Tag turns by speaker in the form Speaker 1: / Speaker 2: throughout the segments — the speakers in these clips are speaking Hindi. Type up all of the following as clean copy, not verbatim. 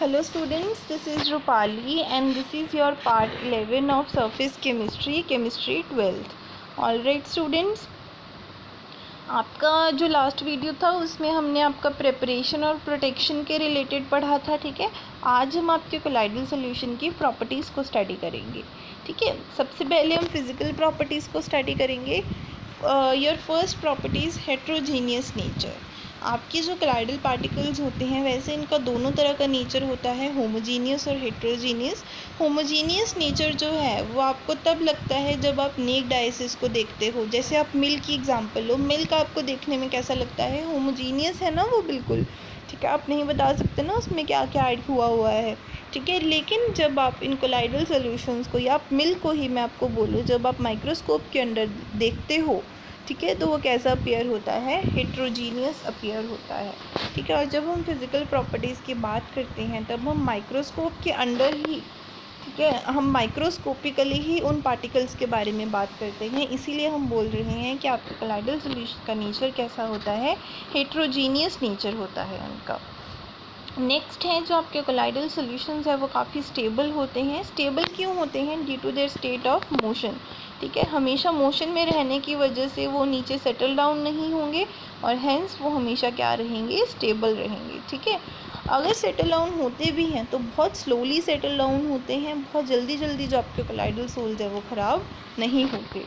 Speaker 1: Hello students, this is Rupali and this is your part 11 of surface chemistry, chemistry 12th. Alright students, आपका जो लास्ट वीडियो था उसमें हमने आपका प्रिपरेशन और प्रोटेक्शन के रिलेटेड पढ़ा था, ठीक है। आज हम आपके कोलाइडल सॉल्यूशन की प्रॉपर्टीज़ को स्टडी करेंगे, ठीक है। सबसे पहले हम फिज़िकल प्रॉपर्टीज़ को स्टडी करेंगे। Your first properties heterogeneous nature. आपके जो कोलाइडल पार्टिकल्स होते हैं वैसे इनका दोनों तरह का नेचर होता है, होमोजीनियस और हेट्रोजीनियस। होमोजीनियस नेचर जो है वो आपको तब लगता है जब आप नेक्ड आइसिस को देखते हो। जैसे आप मिल्क की एग्जांपल लो, मिल्क आपको देखने में कैसा लगता है, होमोजीनियस है ना वो बिल्कुल, ठीक है। आप नहीं बता सकते ना उसमें क्या क्या ऐड हुआ है, ठीक है। लेकिन जब आप इन कोलाइडल सॉल्यूशंस को या आप मिल्क को ही मैं आपको बोलूँ, जब आप माइक्रोस्कोप के अंदर देखते हो, ठीक है, तो वो कैसा अपीयर होता है, हेट्रोजीनियस अपीयर होता है, ठीक है। और जब हम फिज़िकल प्रॉपर्टीज़ की बात करते हैं तब हम माइक्रोस्कोप के अंदर ही, ठीक है, हम माइक्रोस्कोपिकली ही उन पार्टिकल्स के बारे में बात करते हैं। इसीलिए हम बोल रहे हैं कि आपका कोलाइडल सॉल्यूशन का नेचर कैसा होता है, हेट्रोजीनियस नेचर होता है उनका। नेक्स्ट है जो आपके कोलाइडल सॉल्यूशंस है वो काफ़ी स्टेबल होते हैं। स्टेबल क्यों होते हैं? Due to their state of motion, ठीक है। हमेशा मोशन में रहने की वजह से वो नीचे सेटल डाउन नहीं होंगे और हेंस वो हमेशा क्या रहेंगे, स्टेबल रहेंगे, ठीक है। अगर सेटल डाउन होते भी हैं तो बहुत स्लोली सेटल डाउन होते हैं, बहुत जल्दी जल्दी जो आपके कोलाइडल सोल्स है वो ख़राब नहीं होते,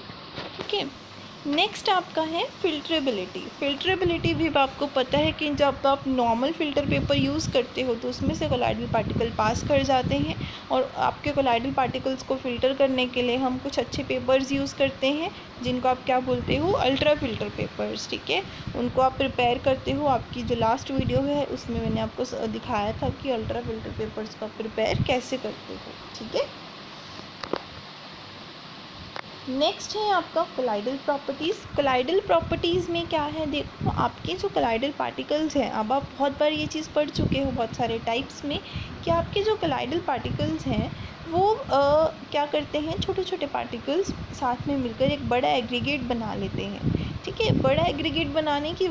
Speaker 1: ठीक है। नेक्स्ट आपका है फिल्ट्रेबिलिटी। फिल्ट्रेबिलिटी भी आपको पता है कि जब आप नॉर्मल फ़िल्टर पेपर यूज़ करते हो तो उसमें से कोलाइडल पार्टिकल पास कर जाते हैं, और आपके कोलाइडल पार्टिकल्स को फ़िल्टर करने के लिए हम कुछ अच्छे पेपर्स यूज़ करते हैं जिनको आप क्या बोलते हो, अल्ट्रा फ़िल्टर पेपर्स, ठीक है। उनको आप प्रिपेयर करते हो। आपकी जो लास्ट वीडियो है उसमें मैंने आपको दिखाया था कि अल्ट्रा फ़िल्टर पेपर्स को आप प्रिपेयर कैसे करते हो, ठीक है। नेक्स्ट है आपका कोलाइडल प्रॉपर्टीज़। कोलाइडल प्रॉपर्टीज़ में क्या है, देखो आपके जो कोलाइडल पार्टिकल्स हैं, अब आप बहुत बार ये चीज़ पढ़ चुके हो बहुत सारे टाइप्स में कि आपके जो कोलाइडल पार्टिकल्स हैं वो क्या करते हैं, छोटे छोटे पार्टिकल्स साथ में मिलकर एक बड़ा एग्रीगेट बना लेते हैं, ठीक है। बड़ा एग्रीगेट बनाने की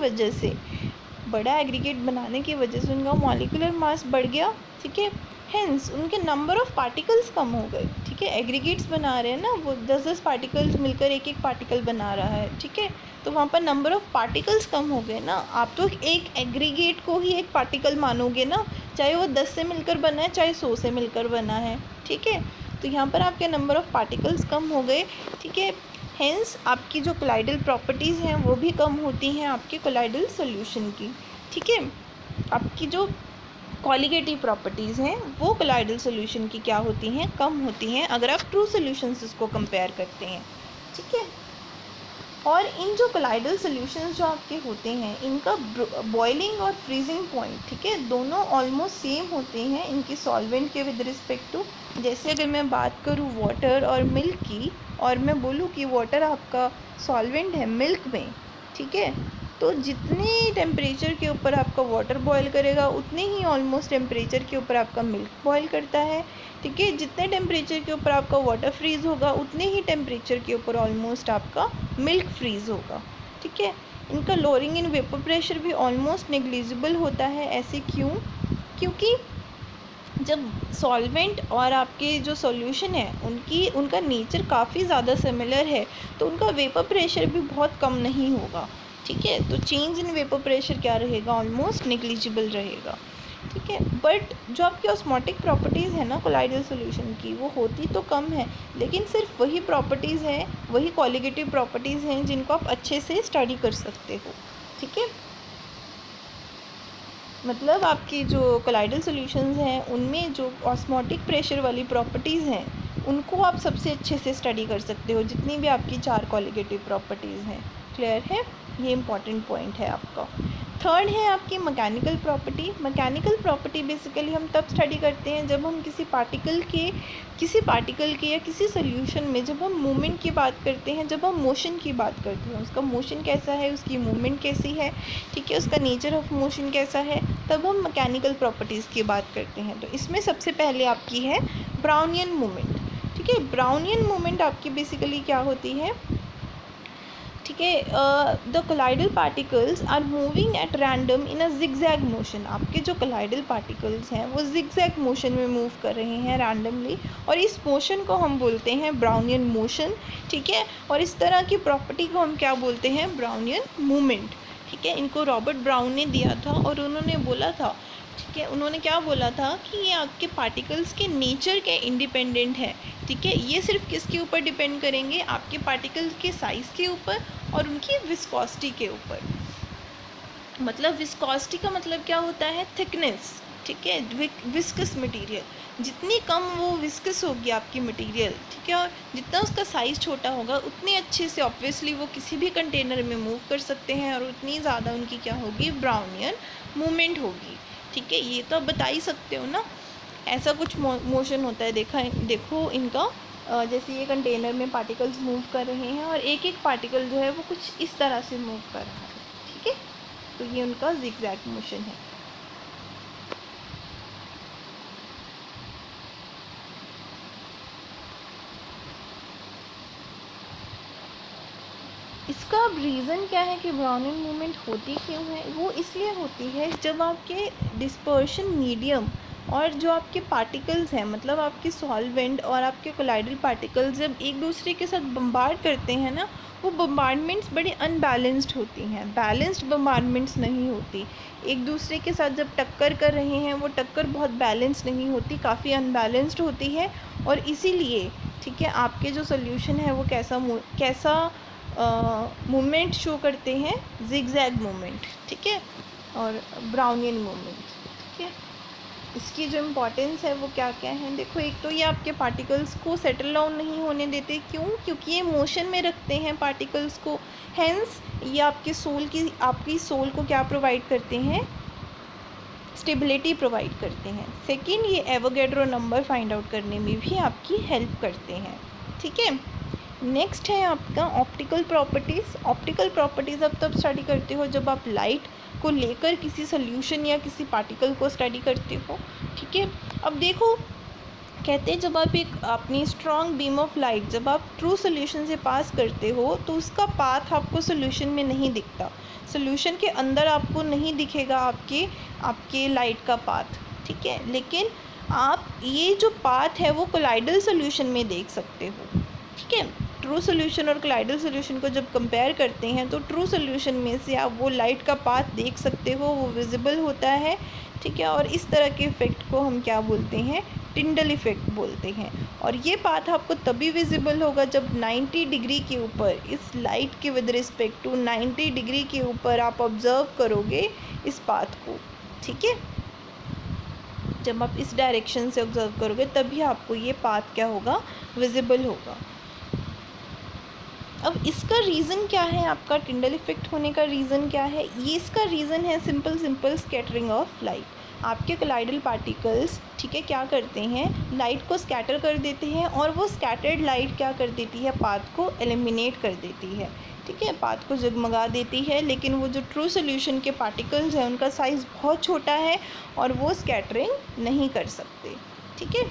Speaker 1: वजह से उनका मॉलिक्यूलर मास बढ़ गया, ठीक है। हेंस उनके नंबर ऑफ़ पार्टिकल्स कम हो गए, ठीक है। एग्रीगेट्स बना रहे हैं ना, वो 10-10 पार्टिकल्स मिलकर एक एक पार्टिकल बना रहा है, ठीक है। तो वहाँ पर नंबर ऑफ़ पार्टिकल्स कम हो गए ना। आप तो एक एग्रीगेट को ही एक पार्टिकल मानोगे ना, चाहे वो 10 से मिलकर बना है चाहे 100 से मिलकर बना है, ठीक है। तो यहाँ पर आपके नंबर ऑफ़ पार्टिकल्स कम हो गए, ठीक है। हेंस आपकी जो कोलाइडल प्रॉपर्टीज़ हैं वो भी कम होती हैं आपके कोलाइडल सॉल्यूशन की, ठीक है। आपकी जो कॉलिगेटिव प्रॉपर्टीज़ हैं वो कोलाइडल सॉल्यूशन की क्या होती हैं, कम होती हैं अगर आप ट्रू सॉल्यूशंस इसको कंपेयर करते हैं, ठीक है। और इन जो कोलाइडल सॉल्यूशंस जो आपके होते हैं इनका बॉइलिंग और फ्रीजिंग पॉइंट, ठीक है, दोनों ऑलमोस्ट सेम होते हैं इनकी सॉल्वेंट के विद रिस्पेक्ट टू। जैसे अगर मैं बात करूँ वाटर और मिल्क की, और मैं बोलूँ कि वाटर आपका सॉल्वेंट है मिल्क में, ठीक है, तो जितने टेम्परेचर के ऊपर आपका वाटर बॉयल करेगा उतने ही ऑलमोस्ट टेम्परेचर के ऊपर आपका मिल्क बॉयल करता है, ठीक है। जितने टेम्परेचर के ऊपर आपका वाटर फ्रीज़ होगा उतने ही टेम्परेचर के ऊपर ऑलमोस्ट आपका मिल्क फ्रीज़ होगा, ठीक है। इनका लोअरिंग इन वेपर प्रेशर भी ऑलमोस्ट नेग्लिजिबल होता है। ऐसे क्यों? क्योंकि जब सॉल्वेंट और आपके जो सॉल्यूशन है उनका नेचर काफ़ी ज़्यादा सिमिलर है तो उनका वेपर प्रेशर भी बहुत कम नहीं होगा, ठीक है। तो चेंज इन वेपर प्रेशर क्या रहेगा, ऑलमोस्ट नेग्लिजिबल रहेगा, ठीक है। बट जो आपकी ऑस्मोटिक प्रॉपर्टीज़ है ना कोलाइडल सॉल्यूशन की, वो होती तो कम है लेकिन सिर्फ वही प्रॉपर्टीज़ हैं, वही कॉलिगेटिव प्रॉपर्टीज़ हैं जिनको आप अच्छे से स्टडी कर सकते हो, ठीक है। मतलब आपकी जो कोलाइडल सॉल्यूशंस हैं उनमें जो ऑस्मोटिक प्रेशर वाली प्रॉपर्टीज़ हैं उनको आप सबसे अच्छे से स्टडी कर सकते हो, जितनी भी आपकी 4 कॉलिगेटिव प्रॉपर्टीज़ हैं। क्लियर है? ये इंपॉर्टेंट पॉइंट है आपका। थर्ड है आपकी mechanical property. Mechanical property basically हम तब स्टडी करते हैं जब हम किसी पार्टिकल के या किसी सॉल्यूशन में जब हम मूवमेंट की बात करते हैं, जब हम मोशन की बात करते हैं, उसका मोशन कैसा है, उसकी मूवमेंट कैसी है, ठीक है, उसका नेचर ऑफ मोशन कैसा है, तब हम मैकेनिकल प्रॉपर्टीज़ की बात करते हैं। तो इसमें सबसे पहले आपकी है ब्राउनियन मूवमेंट, ठीक है। ब्राउनियन मूवमेंट आपकी बेसिकली क्या होती है, ठीक है। The colloidal particles are moving at random in a zigzag motion. आपके जो कोलाइडल पार्टिकल्स हैं वो जिगजैग मोशन में मूव कर रहे हैं रैंडमली, और इस मोशन को हम बोलते हैं ब्राउनियन मोशन। ठीक है, और इस तरह की प्रॉपर्टी को हम क्या बोलते हैं, ब्राउनियन मूवमेंट। ठीक है, इनको रॉबर्ट ब्राउन ने दिया था और उन्होंने बोला था, ठीक है, उन्होंने क्या बोला था कि ये आपके पार्टिकल्स के नेचर के इंडिपेंडेंट है। ठीक है, ये सिर्फ किसके ऊपर डिपेंड करेंगे, आपके पार्टिकल्स के साइज़ के ऊपर और उनकी विस्कोसिटी के ऊपर। मतलब विस्कोसिटी का मतलब क्या होता है, थिकनेस। ठीक है, विस्कस मटेरियल, जितनी कम वो विस्कस होगी आपकी मटेरियल, ठीक है, और जितना उसका साइज़ छोटा होगा उतनी अच्छे से ऑब्वियसली वो किसी भी कंटेनर में मूव कर सकते हैं, और उतनी ज़्यादा उनकी क्या होगी, ब्राउनियन मूवमेंट होगी। ठीक है, ये तो आप बता ही सकते हो ना, ऐसा कुछ मोशन होता है। देखो इनका, जैसे ये कंटेनर में पार्टिकल्स मूव कर रहे हैं और एक एक पार्टिकल जो है वो कुछ इस तरह से मूव कर रहा है। ठीक है, तो ये उनका जिगजैग मोशन है। इसका अब रीज़न क्या है कि ब्राउनियन मूवमेंट होती क्यों है, वो इसलिए होती है जब आपके डिस्पर्शन मीडियम और जो आपके पार्टिकल्स हैं, मतलब आपके सॉल्वेंट और आपके कोलाइडल पार्टिकल्स जब एक दूसरे के साथ बम्बार्ड करते हैं ना, वो बम्बार्डमेंट्स बड़ी अनबैलेंस्ड होती हैं, बैलेंस्ड बम्बार्डमेंट्स नहीं होती। एक दूसरे के साथ जब टक्कर कर रहे हैं वो टक्कर बहुत बैलेंस नहीं होती, काफ़ी अनबैलेंस्ड होती है, और इसीलिए ठीक है आपके जो सोल्यूशन है वो कैसा मूवमेंट शो करते हैं, जिगजैग मूवमेंट। ठीक है, और ब्राउनियन मूवमेंट। ठीक है, इसकी जो इम्पोर्टेंस है वो क्या क्या है, देखो एक तो ये आपके पार्टिकल्स को सेटल डाउन नहीं होने देते, क्यों, क्योंकि ये मोशन में रखते हैं पार्टिकल्स को, हेंस ये आपकी सोल को क्या प्रोवाइड करते हैं, स्टेबिलिटी प्रोवाइड करते हैं। सेकंड, ये एवोगैड्रो नंबर फाइंड आउट करने में भी आपकी हेल्प करते हैं। ठीक है, नेक्स्ट है आपका ऑप्टिकल प्रॉपर्टीज़। ऑप्टिकल प्रॉपर्टीज़ अब तब स्टडी करते हो जब आप लाइट को लेकर किसी सोल्यूशन या किसी पार्टिकल को स्टडी करते हो। ठीक है, अब देखो कहते हैं जब आप एक अपनी स्ट्रॉन्ग बीम ऑफ लाइट जब आप ट्रू सोल्यूशन से पास करते हो तो उसका पाथ आपको सोल्यूशन में नहीं दिखता, सोल्यूशन के अंदर आपको नहीं दिखेगा आपके लाइट का पाथ। ठीक है, लेकिन आप ये जो पाथ है वो कोलाइडल सोल्यूशन में देख सकते हो। ठीक है, ट्रू सोल्यूशन और कोलाइडल सोल्यूशन को जब कंपेयर करते हैं तो ट्रू सोल्यूशन में से आप वो लाइट का पाथ देख सकते हो, वो विजिबल होता है। ठीक है, और इस तरह के इफ़ेक्ट को हम क्या बोलते हैं, टिंडल इफ़ेक्ट बोलते हैं। और ये पाथ आपको तभी विजिबल होगा जब 90 डिग्री के ऊपर, इस लाइट के विद रिस्पेक्ट टू 90 डिग्री के ऊपर आप ऑब्ज़र्व करोगे इस पाथ को। ठीक है, जब आप इस डायरेक्शन से ऑब्ज़र्व करोगे तभी आपको ये पाथ क्या होगा, विजिबल होगा। अब इसका रीज़न क्या है, आपका टिंडल इफ़ेक्ट होने का रीज़न क्या है, ये इसका रीज़न है सिंपल स्कैटरिंग ऑफ लाइट। आपके कोलाइडल पार्टिकल्स ठीक है क्या करते हैं, लाइट को स्कैटर कर देते हैं, और वो स्कैटर्ड लाइट क्या कर देती है, पाथ को एलिमिनेट कर देती है। ठीक है, पाथ को जगमगा देती है, लेकिन वो जो ट्रू सोल्यूशन के पार्टिकल्स हैं उनका साइज़ बहुत छोटा है और वो स्कैटरिंग नहीं कर सकते। ठीक है,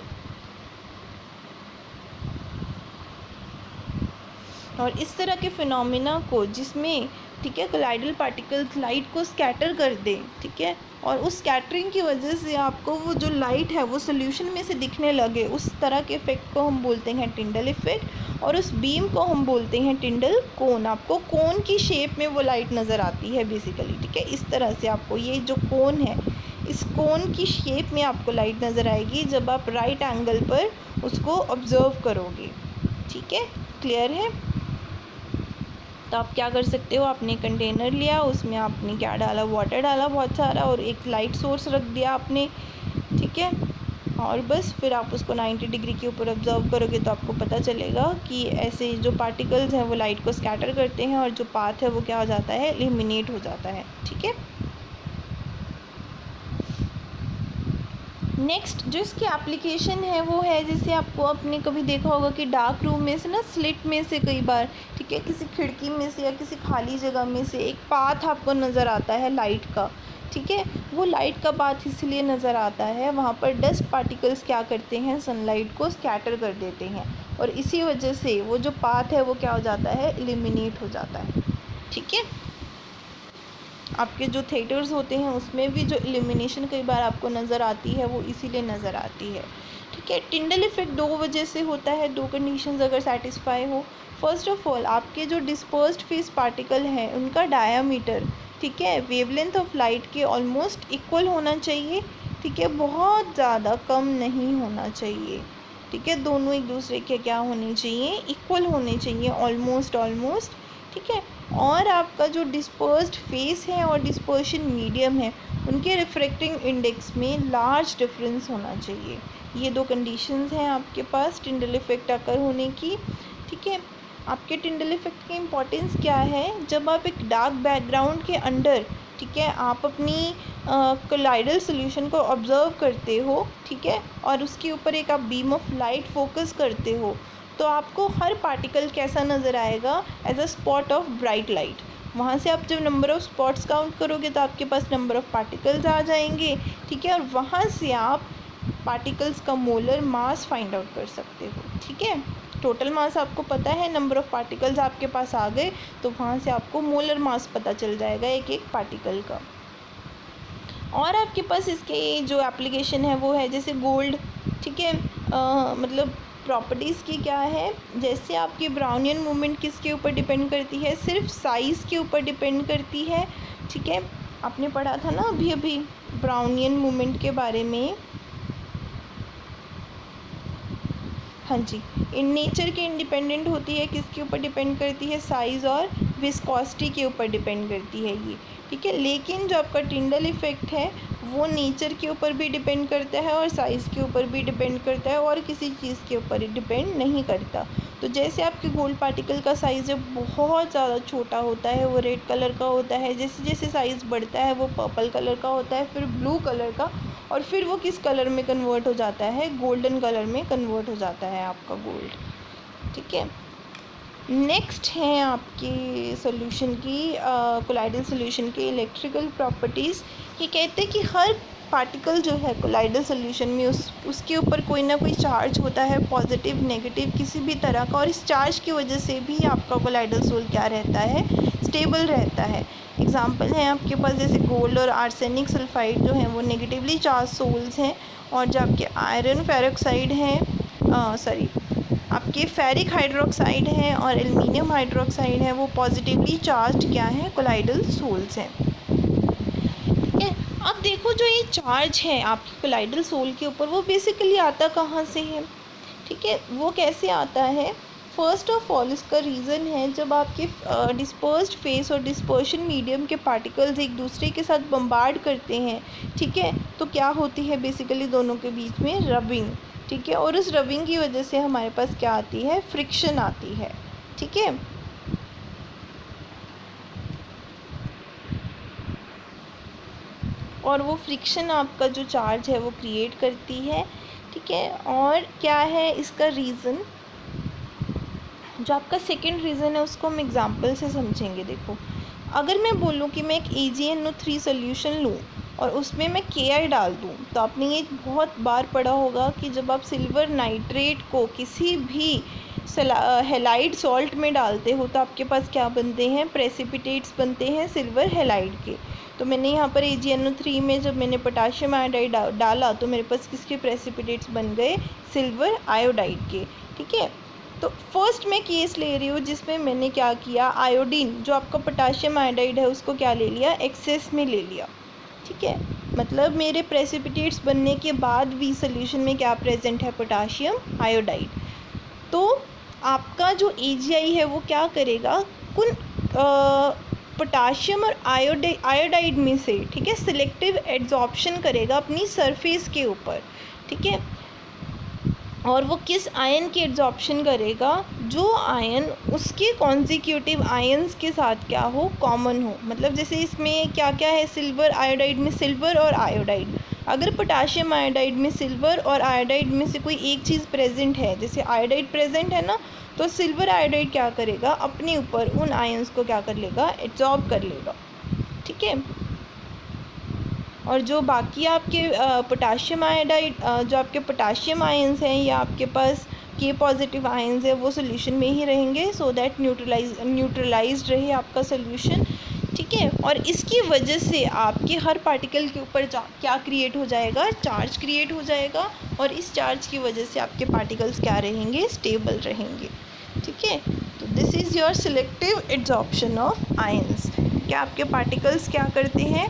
Speaker 1: और इस तरह के फिनोमिना को जिसमें ठीक है कोलाइडल पार्टिकल्स लाइट को स्कैटर कर दें, ठीक है, और उस स्कैटरिंग की वजह से आपको वो जो लाइट है वो सोल्यूशन में से दिखने लगे, उस तरह के इफ़ेक्ट को हम बोलते हैं टिंडल इफ़ेक्ट, और उस बीम को हम बोलते हैं टिंडल कोन। आपको कोन की शेप में वो लाइट नज़र आती है बेसिकली। ठीक है, इस तरह से आपको ये जो कोन है, इस कोन की शेप में आपको लाइट नज़र आएगी जब आप राइट एंगल पर उसको ऑब्ज़र्व करोगे। ठीक है, क्लियर है। तो आप क्या कर सकते हो, आपने कंटेनर लिया, उसमें आपने क्या डाला, वाटर डाला बहुत सारा, और एक लाइट सोर्स रख दिया आपने। ठीक है, और बस फिर आप उसको 90 डिग्री के ऊपर ऑब्ज़र्व करोगे तो आपको पता चलेगा कि ऐसे जो पार्टिकल्स हैं वो लाइट को स्कैटर करते हैं और जो पाथ है वो क्या हो जाता है, एलिमिनेट हो जाता है। ठीक है, नेक्स्ट जो इसकी एप्लीकेशन है वो है, जैसे आपको आपने कभी देखा होगा कि डार्क रूम में से ना, स्लिट में से कई बार ठीक है किसी खिड़की में से या किसी खाली जगह में से एक पाथ आपको नज़र आता है लाइट का। ठीक है, वो लाइट का पाथ इसलिए नज़र आता है, वहाँ पर डस्ट पार्टिकल्स क्या करते हैं, सनलाइट को स्कैटर कर देते हैं। और इसी वजह से वो जो पाथ है वो क्या हो जाता है, एलिमिनेट हो जाता है। ठीक है, आपके जो थिएटर्स होते हैं उसमें भी जो एलिमिनेशन कई बार आपको नज़र आती है वो इसीलिए नज़र आती है। ठीक है, टिंडल इफेक्ट दो वजह से होता है, दो कंडीशंस अगर सेटिस्फाई हो। फर्स्ट ऑफ ऑल, आपके जो डिस्पर्स्ड फेस पार्टिकल हैं उनका डायामीटर, ठीक है, वेवलेंथ ऑफ लाइट के ऑलमोस्ट इक्वल होना चाहिए। ठीक है, बहुत ज़्यादा कम नहीं होना चाहिए। ठीक है, दोनों एक दूसरे के क्या होने चाहिए, इक्वल होने चाहिए, ऑलमोस्ट। ठीक है, और आपका जो डिस्पर्स्ड फेस है और डिस्पर्शन मीडियम है उनके रिफ्रैक्टिंग इंडेक्स में लार्ज डिफरेंस होना चाहिए। ये दो कंडीशंस हैं आपके पास टिंडल इफेक्ट अकर होने की। ठीक है, आपके टिंडल इफेक्ट की इम्पोर्टेंस क्या है, जब आप एक डार्क बैकग्राउंड के अंडर, ठीक है, आप अपनी कोलाइडल सोल्यूशन को ऑब्जर्व करते हो, ठीक है, और उसके ऊपर एक आप बीम ऑफ लाइट फोकस करते हो, तो आपको हर पार्टिकल कैसा नज़र आएगा, as a spot of bright light. वहाँ से आप जब नंबर ऑफ़ स्पॉट्स काउंट करोगे तो आपके पास नंबर ऑफ़ पार्टिकल्स आ जाएंगे। ठीक है, और वहाँ से आप पार्टिकल्स का मोलर मास फाइंड आउट कर सकते हो। ठीक है, टोटल मास आपको पता है, नंबर ऑफ़ पार्टिकल्स आपके पास आ गए तो वहाँ से आपको मोलर मास पता चल जाएगा एक एक पार्टिकल का। और आपके पास इसके जो एप्लीकेशन है वो है जैसे गोल्ड। ठीक है, मतलब प्रॉपर्टीज़ की क्या है, जैसे आपकी ब्राउनियन मूवमेंट किसके ऊपर डिपेंड करती है, सिर्फ साइज़ के ऊपर डिपेंड करती है। ठीक है, आपने पढ़ा था ना अभी ब्राउनियन मूवमेंट के बारे में। हाँ जी, इन नेचर के इंडिपेंडेंट होती है, किसके ऊपर डिपेंड करती है, साइज़ और विस्कोसिटी के ऊपर डिपेंड करती है ये। ठीक है, लेकिन जो आपका टिंडल इफ़ेक्ट है वो नेचर के ऊपर भी डिपेंड करता है और साइज़ के ऊपर भी डिपेंड करता है और किसी चीज़ के ऊपर डिपेंड नहीं करता। तो जैसे आपके गोल्ड पार्टिकल का साइज़ जब बहुत ज़्यादा छोटा होता है वो रेड कलर का होता है, जैसे जैसे साइज़ बढ़ता है वो पर्पल कलर का होता है, फिर ब्लू कलर का, और फिर वो किस कलर में कन्वर्ट हो जाता है, गोल्डन कलर में कन्वर्ट हो जाता है आपका गोल्ड। ठीक है, नेक्स्ट है आपके सॉल्यूशन की कोलाइडल सॉल्यूशन की इलेक्ट्रिकल प्रॉपर्टीज़। ये कहते हैं कि हर पार्टिकल जो है कोलाइडल सॉल्यूशन में उसके ऊपर कोई ना कोई चार्ज होता है, पॉजिटिव नेगेटिव किसी भी तरह का, और इस चार्ज की वजह से भी आपका कोलाइडल सोल क्या रहता है, स्टेबल रहता है। एग्जांपल है आपके पास जैसे गोल्ड और आर्सेनिक सल्फाइड जो हैं वो नेगेटिवली चार्ज सोल्स हैं, और जो आपके आयरन फेरोक्साइड हैं, आपके फेरिक हाइड्रोक्साइड हैं और एल्युमिनियम हाइड्रोक्साइड है, वो पॉजिटिवली चार्ज क्या है, कोलाइडल सोल्स हैं। ठीक है, अब देखो जो ये चार्ज है आपकी कोलाइडल सोल के ऊपर वो बेसिकली आता कहाँ से है। ठीक है, वो कैसे आता है, फर्स्ट ऑफ ऑल इसका रीज़न है जब आपके डिस्पर्स्ड फेस और डिस्पर्शन मीडियम के पार्टिकल्स एक दूसरे के साथ बम्बार्ड करते हैं। ठीक है, तो क्या होती है बेसिकली दोनों के बीच में रबिंग। ठीक है, और उस रबिंग की वजह से हमारे पास क्या आती है, फ्रिक्शन आती है। ठीक है, और वो फ्रिक्शन आपका जो चार्ज है वो क्रिएट करती है। ठीक है, और क्या है इसका रीज़न, जो आपका सेकंड रीज़न है उसको हम एग्जांपल से समझेंगे। देखो, अगर मैं बोलूँ कि मैं एक AgNO3 सोल्यूशन लूँ और उसमें मैं KI डाल दूँ, तो आपने ये बहुत बार पढ़ा होगा कि जब आप सिल्वर नाइट्रेट को किसी भी हेलाइड सॉल्ट में डालते हो तो आपके पास क्या बनते हैं, प्रेसिपिटेट्स बनते हैं सिल्वर हेलाइड के। तो मैंने यहाँ पर AgNO3 में जब मैंने पोटाशियम आयोडाइड डाला तो मेरे पास किसके प्रेसिपिटेट्स बन गए, सिल्वर आयोडाइड के। ठीक है, तो फर्स्ट मैं केस ले रही हूँ जिसमें मैंने क्या किया, आयोडीन जो आपका पोटाशियम आयोडाइड है उसको क्या ले लिया, एक्सेस में ले लिया। ठीक है, मतलब मेरे प्रेसिपिटेट्स बनने के बाद भी सोल्यूशन में क्या प्रेजेंट है, पोटाशियम आयोडाइड। तो आपका जो AgI है वो क्या करेगा, कुल पोटाशियम और आयोडाइड में से, ठीक है, सिलेक्टिव एड्जॉर्प्शन करेगा अपनी सरफेस के ऊपर। ठीक है, और वो किस आयन की एड्जॉर्प्शन करेगा, जो आयन उसके कॉन्जिक्यूटिव आयन्स के साथ क्या हो, कॉमन हो। मतलब जैसे इसमें क्या क्या है, सिल्वर आयोडाइड में सिल्वर और आयोडाइड, अगर पोटाशियम आयोडाइड में सिल्वर और आयोडाइड में से कोई एक चीज़ प्रेजेंट है, जैसे आयोडाइड प्रेजेंट है ना, तो सिल्वर आयोडाइड क्या करेगा, अपने ऊपर उन आयन्स को क्या कर लेगा, एब्जॉर्ब कर लेगा। ठीक है, और जो बाकी आपके पोटाशियम आयोडाइड जो आपके पोटाशियम आयन्स हैं या आपके पास के पॉजिटिव आयंस है वो सोल्यूशन में ही रहेंगे, सो दैट न्यूट्रलाइज्ड रहे आपका सोल्यूशन, ठीक है। और इसकी वजह से आपके हर पार्टिकल के ऊपर क्या क्रिएट हो जाएगा, चार्ज क्रिएट हो जाएगा, और इस चार्ज की वजह से आपके पार्टिकल्स क्या रहेंगे, स्टेबल रहेंगे, ठीक है। तो this is your selective adsorption of ions. क्या आपके पार्टिकल्स क्या करते हैं,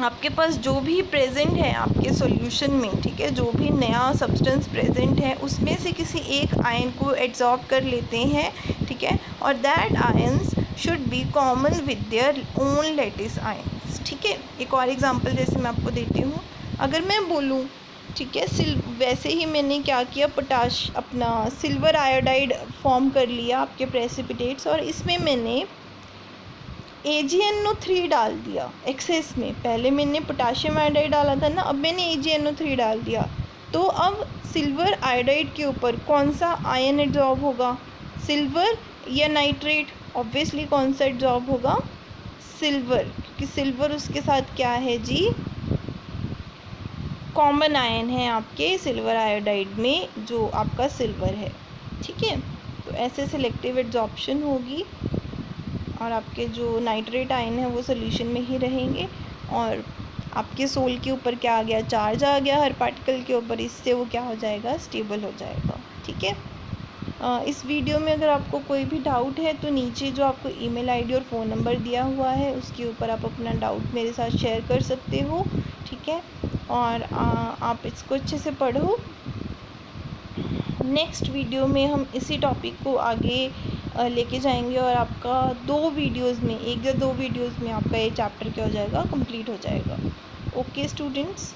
Speaker 1: आपके पास जो भी प्रेजेंट है आपके सॉल्यूशन में, ठीक है, जो भी नया सब्सटेंस प्रेजेंट है उसमें से किसी एक आयन को एड्जॉर्ब कर लेते हैं, ठीक है, और that ions should be common with their own lattice ions, ठीक है। एक और एग्जांपल जैसे मैं आपको देती हूँ, अगर मैं बोलूँ, ठीक है, वैसे ही मैंने क्या किया, अपना सिल्वर आयोडाइड फॉर्म कर लिया आपके प्रेसिपिटेट्स, और इसमें मैंने AgNO3 डाल दिया एक्सेस में। पहले मैंने पोटाशियम आयोडाइड डाला था ना, अब मैंने AgNO3 डाल दिया, तो अब सिल्वर आयोडाइड के ऊपर कौन सा आयन एड्जॉर्ब होगा, सिल्वर या नाइट्रेट? ऑब्वियसली कौन सा एड्जॉर्ब होगा, सिल्वर, क्योंकि सिल्वर उसके साथ क्या है जी, कॉमन आयन है आपके सिल्वर आयोडाइड में जो आपका सिल्वर है, ठीक है। तो ऐसे सिलेक्टिव एड्जॉर्प्शन होगी, और आपके जो नाइट्रेट आयन है वो सोल्यूशन में ही रहेंगे, और आपके सोल के ऊपर क्या आ गया, चार्ज आ गया हर पार्टिकल के ऊपर, इससे वो क्या हो जाएगा, स्टेबल हो जाएगा, ठीक है। इस वीडियो में अगर आपको कोई भी डाउट है तो नीचे जो आपको ईमेल आईडी और फ़ोन नंबर दिया हुआ है उसके ऊपर आप अपना डाउट मेरे साथ शेयर कर सकते हो, ठीक है। और आप इसको अच्छे से पढ़ो। नेक्स्ट वीडियो में हम इसी टॉपिक को आगे लेके जाएंगे, और आपका 2 वीडियोज़ में, 1 या 2 वीडियोज़ में आपका ये चैप्टर क्या हो जाएगा, कंप्लीट हो जाएगा। Okay students.